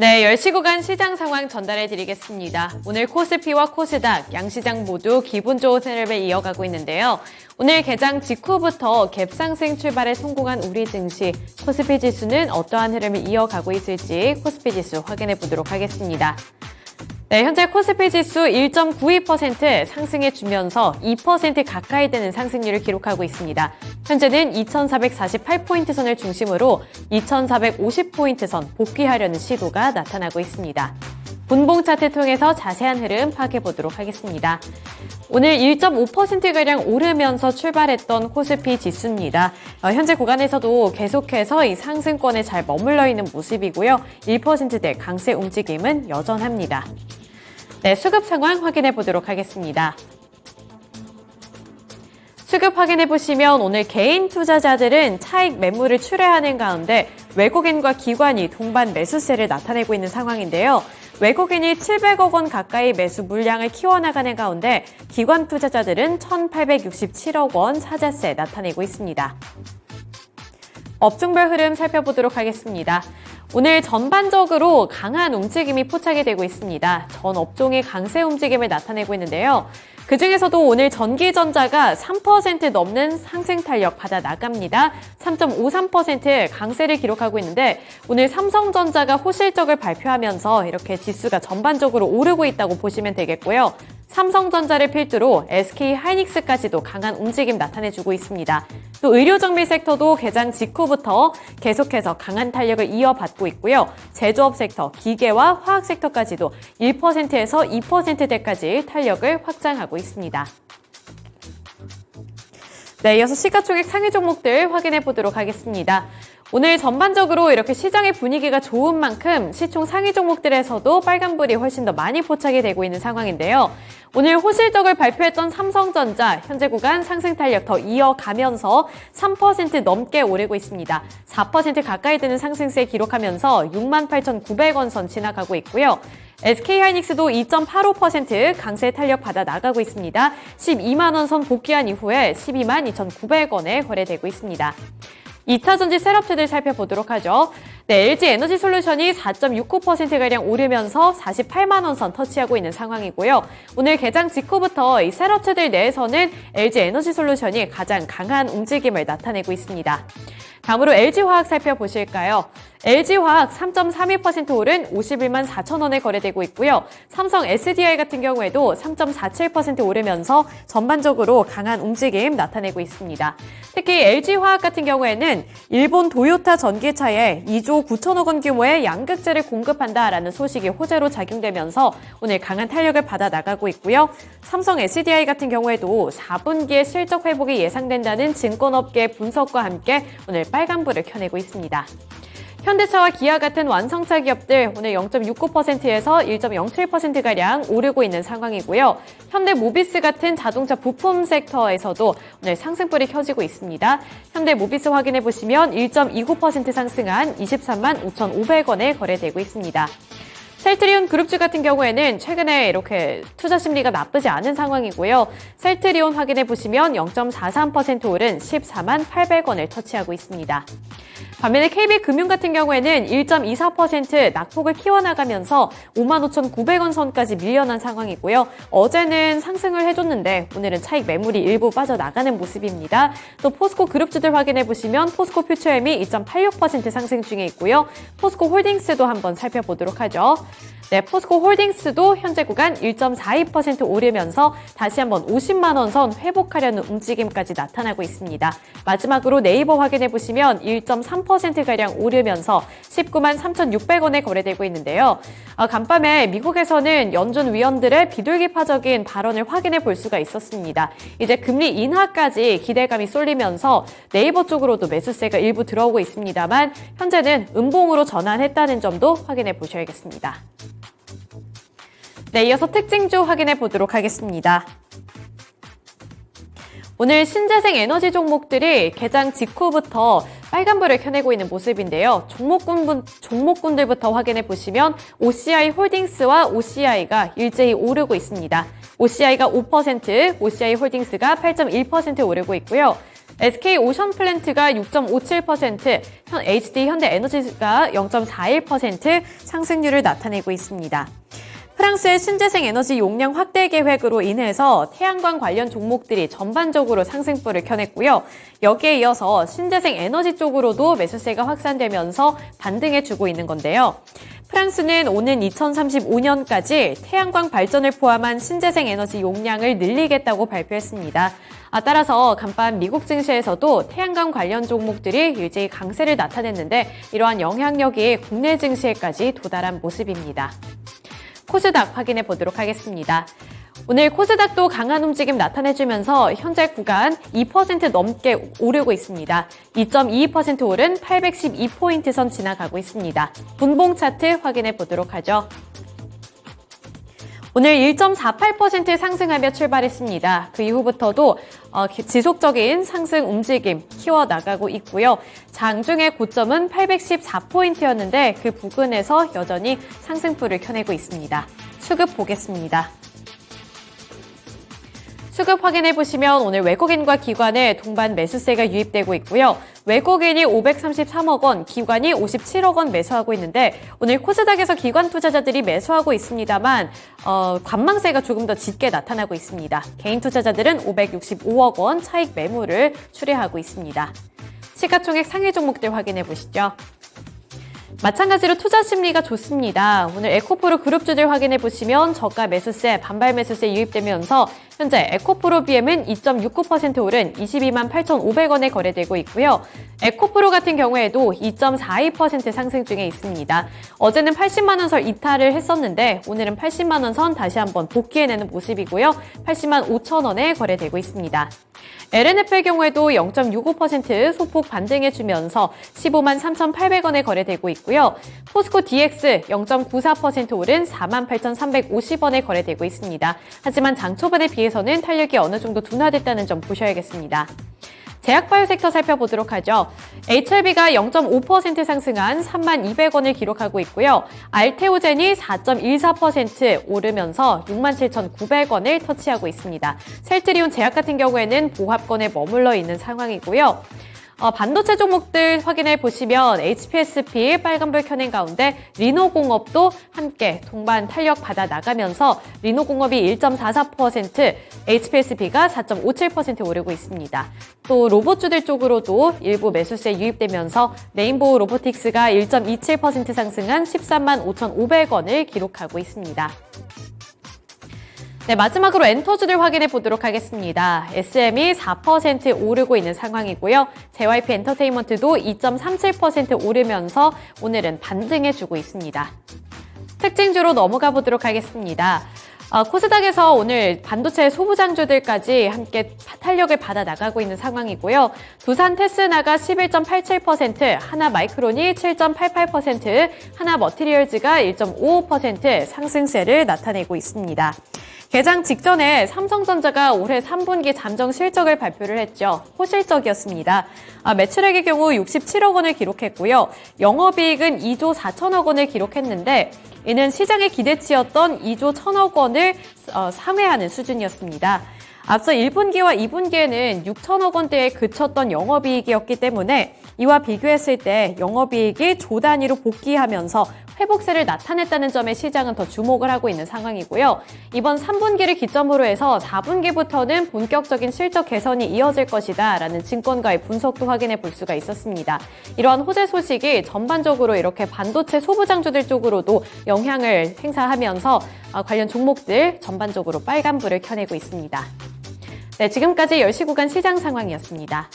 네, 10시 구간 시장 상황 전달해 드리겠습니다. 오늘 코스피와 코스닥, 양시장 모두 기분 좋은 흐름을 이어가고 있는데요. 오늘 개장 직후부터 갭상승 출발에 성공한 우리 증시, 코스피 지수는 어떠한 흐름을 이어가고 있을지 코스피 지수 확인해 보도록 하겠습니다. 네, 현재 코스피 지수 1.92% 상승해 주면서 2% 가까이 되는 상승률을 기록하고 있습니다. 현재는 2448포인트 선을 중심으로 2450포인트 선 복귀하려는 시도가 나타나고 있습니다. 분봉 차트 통해서 자세한 흐름 파악해 보도록 하겠습니다. 오늘 1.5%가량 오르면서 출발했던 코스피 지수입니다. 현재 구간에서도 계속해서 이 상승권에 잘 머물러 있는 모습이고요. 1%대 강세 움직임은 여전합니다. 네, 수급 상황 확인해 보도록 하겠습니다. 수급 확인해 보시면 오늘 개인 투자자들은 차익 매물을 출회하는 가운데 외국인과 기관이 동반 매수세를 나타내고 있는 상황인데요. 외국인이 700억 원 가까이 매수 물량을 키워나가는 가운데 기관 투자자들은 1,867억 원 사자세 나타내고 있습니다. 업종별 흐름 살펴보도록 하겠습니다. 오늘 전반적으로 강한 움직임이 포착이 되고 있습니다. 전 업종이 강세 움직임을 나타내고 있는데요. 그중에서도 오늘 전기전자가 3% 넘는 상승 탄력 받아 나갑니다. 3.53% 강세를 기록하고 있는데 오늘 삼성전자가 호실적을 발표하면서 이렇게 지수가 전반적으로 오르고 있다고 보시면 되겠고요. 삼성전자를 필두로 SK하이닉스까지도 강한 움직임 나타내주고 있습니다. 또 의료정밀 섹터도 개장 직후부터 계속해서 강한 탄력을 이어받고 있고요. 제조업 섹터, 기계와 화학 섹터까지도 1%에서 2%대까지 탄력을 확장하고 있습니다. 네, 이어서 시가총액 상위 종목들 확인해 보도록 하겠습니다. 오늘 전반적으로 이렇게 시장의 분위기가 좋은 만큼 시총 상위 종목들에서도 빨간불이 훨씬 더 많이 포착이 되고 있는 상황인데요. 오늘 호실적을 발표했던 삼성전자, 현재 구간 상승 탄력 더 이어가면서 3% 넘게 오르고 있습니다. 4% 가까이 되는 상승세 기록하면서 68,900원 선 지나가고 있고요. SK하이닉스도 2.85% 강세 탄력 받아 나가고 있습니다. 12만 원 선 복귀한 이후에 12만 2,900원에 거래되고 있습니다. 2차전지 셋업체들 살펴보도록 하죠. 네, LG에너지솔루션이 4.69%가량 오르면서 48만 원 선 터치하고 있는 상황이고요. 오늘 개장 직후부터 이 셋업체들 내에서는 LG에너지솔루션이 가장 강한 움직임을 나타내고 있습니다. 다음으로 LG화학 살펴보실까요? LG화학 3.32% 오른 51만 4천 원에 거래되고 있고요. 삼성 SDI 같은 경우에도 3.47% 오르면서 전반적으로 강한 움직임 나타내고 있습니다. 특히 LG화학 같은 경우에는 일본 도요타 전기차에 2조 9천억 원 규모의 양극재를 공급한다라는 소식이 호재로 작용되면서 오늘 강한 탄력을 받아 나가고 있고요. 삼성 SDI 같은 경우에도 4분기에 실적 회복이 예상된다는 증권업계 분석과 함께 오늘 빨간불을 켜내고 있습니다. 현대차와 기아 같은 완성차 기업들 오늘 0.69%에서 1.07%가량 오르고 있는 상황이고요. 현대모비스 같은 자동차 부품 섹터에서도 오늘 상승불이 켜지고 있습니다. 현대모비스 확인해 보시면 1.29% 상승한 23만 5,500원에 거래되고 있습니다. 셀트리온 그룹주 같은 경우에는 최근에 이렇게 투자 심리가 나쁘지 않은 상황이고요. 셀트리온 확인해 보시면 0.43% 오른 14만 800원을 터치하고 있습니다. 반면에 KB금융 같은 경우에는 1.24% 낙폭을 키워나가면서 55,900원 선까지 밀려난 상황이고요. 어제는 상승을 해줬는데 오늘은 차익 매물이 일부 빠져나가는 모습입니다. 또 포스코 그룹주들 확인해 보시면 포스코 퓨처엠이 2.86% 상승 중에 있고요. 포스코 홀딩스도 한번 살펴보도록 하죠. 네, 포스코 홀딩스도 현재 구간 1.42% 오르면서 다시 한번 50만 원 선 회복하려는 움직임까지 나타나고 있습니다. 마지막으로 네이버 확인해 보시면 1.3%가량 오르면서 19만 3,600원에 거래되고 있는데요. 간밤에 미국에서는 연준 위원들의 비둘기파적인 발언을 확인해 볼 수가 있었습니다. 이제 금리 인하까지 기대감이 쏠리면서 네이버 쪽으로도 매수세가 일부 들어오고 있습니다만 현재는 음봉으로 전환했다는 점도 확인해 보셔야겠습니다. 네, 이어서 특징주 확인해 보도록 하겠습니다. 오늘 신재생 에너지 종목들이 개장 직후부터 빨간불을 켜내고 있는 모습인데요. 종목군들부터 확인해 보시면 OCI 홀딩스와 OCI가 일제히 오르고 있습니다. OCI가 5%, OCI 홀딩스가 8.1% 오르고 있고요. SK 오션플랜트가 6.57%, HD 현대에너지가 0.41% 상승률을 나타내고 있습니다. 프랑스의 신재생 에너지 용량 확대 계획으로 인해서 태양광 관련 종목들이 전반적으로 상승폭을 켜냈고요. 여기에 이어서 신재생 에너지 쪽으로도 매수세가 확산되면서 반등해주고 있는 건데요. 프랑스는 오는 2035년까지 태양광 발전을 포함한 신재생 에너지 용량을 늘리겠다고 발표했습니다. 따라서 간밤 미국 증시에서도 태양광 관련 종목들이 일제히 강세를 나타냈는데 이러한 영향력이 국내 증시에까지 도달한 모습입니다. 코스닥 확인해 보도록 하겠습니다. 오늘 코스닥도 강한 움직임 나타내주면서 현재 구간 2% 넘게 오르고 있습니다. 2.22% 오른 812포인트 선 지나가고 있습니다. 분봉 차트 확인해 보도록 하죠. 오늘 1.48% 상승하며 출발했습니다. 그 이후부터도 지속적인 상승 움직임 키워나가고 있고요. 장중의 고점은 814포인트였는데 그 부근에서 여전히 상승폭을 켜내고 있습니다. 수급 보겠습니다. 수급 확인해 보시면 오늘 외국인과 기관의 동반 매수세가 유입되고 있고요. 외국인이 533억 원, 기관이 57억 원 매수하고 있는데 오늘 코스닥에서 기관 투자자들이 매수하고 있습니다만 관망세가 조금 더 짙게 나타나고 있습니다. 개인 투자자들은 565억 원 차익 매물을 출회하고 있습니다. 시가총액 상위 종목들 확인해 보시죠. 마찬가지로 투자 심리가 좋습니다. 오늘 에코프로 그룹주들 확인해 보시면 저가 매수세, 반발 매수세 유입되면서 현재 에코프로 BM은 2.69% 오른 22만 8,500원에 거래되고 있고요. 에코프로 같은 경우에도 2.42% 상승 중에 있습니다. 어제는 80만 원 선 이탈을 했었는데 오늘은 80만 원 선 다시 한번 복귀해내는 모습이고요. 80만 5천 원에 거래되고 있습니다. LNF의 경우에도 0.65% 소폭 반등해주면서 15만 3,800원에 거래되고 있고요. 포스코 DX 0.94% 오른 4만 8,350원에 거래되고 있습니다. 하지만 장 초반에 비해서는 탄력이 어느 정도 둔화됐다는 점 보셔야겠습니다. 제약바이오 섹터 살펴보도록 하죠. HLB가 0.5% 상승한 3만 200원을 기록하고 있고요. 알테오젠이 4.14% 오르면서 67,900원을 터치하고 있습니다. 셀트리온 제약 같은 경우에는 보합권에 머물러 있는 상황이고요. 반도체 종목들 확인해 보시면 HPSP 빨간불 켜낸 가운데 리노공업도 함께 동반 탄력 받아 나가면서 리노공업이 1.44%, HPSP가 4.57% 오르고 있습니다. 또 로봇주들 쪽으로도 일부 매수세 유입되면서 레인보우 로보틱스가 1.27% 상승한 13만 5,500원을 기록하고 있습니다. 네, 마지막으로 엔터주들 확인해 보도록 하겠습니다. SM이 4% 오르고 있는 상황이고요. JYP 엔터테인먼트도 2.37% 오르면서 오늘은 반등해주고 있습니다. 특징주로 넘어가 보도록 하겠습니다. 코스닥에서 오늘 반도체 소부장주들까지 함께 탄력을 받아 나가고 있는 상황이고요. 두산 테스나가 11.87%, 하나마이크론이 7.88%, 하나머티리얼즈가 1.55% 상승세를 나타내고 있습니다. 개장 직전에 삼성전자가 올해 3분기 잠정 실적을 발표를 했죠. 호실적이었습니다. 매출액의 경우 67억 원을 기록했고요. 영업이익은 2조 4천억 원을 기록했는데 이는 시장의 기대치였던 2조 1천억 원을 상회하는 수준이었습니다. 앞서 1분기와 2분기에는 6천억 원대에 그쳤던 영업이익이었기 때문에 이와 비교했을 때 영업이익이 조 단위로 복귀하면서 회복세를 나타냈다는 점에 시장은 더 주목을 하고 있는 상황이고요. 이번 3분기를 기점으로 해서 4분기부터는 본격적인 실적 개선이 이어질 것이다 라는 증권가의 분석도 확인해 볼 수가 있었습니다. 이러한 호재 소식이 전반적으로 이렇게 반도체 소부장주들 쪽으로도 영향을 행사하면서 관련 종목들 전반적으로 빨간불을 켜내고 있습니다. 네, 지금까지 10시 구간 시장 상황이었습니다.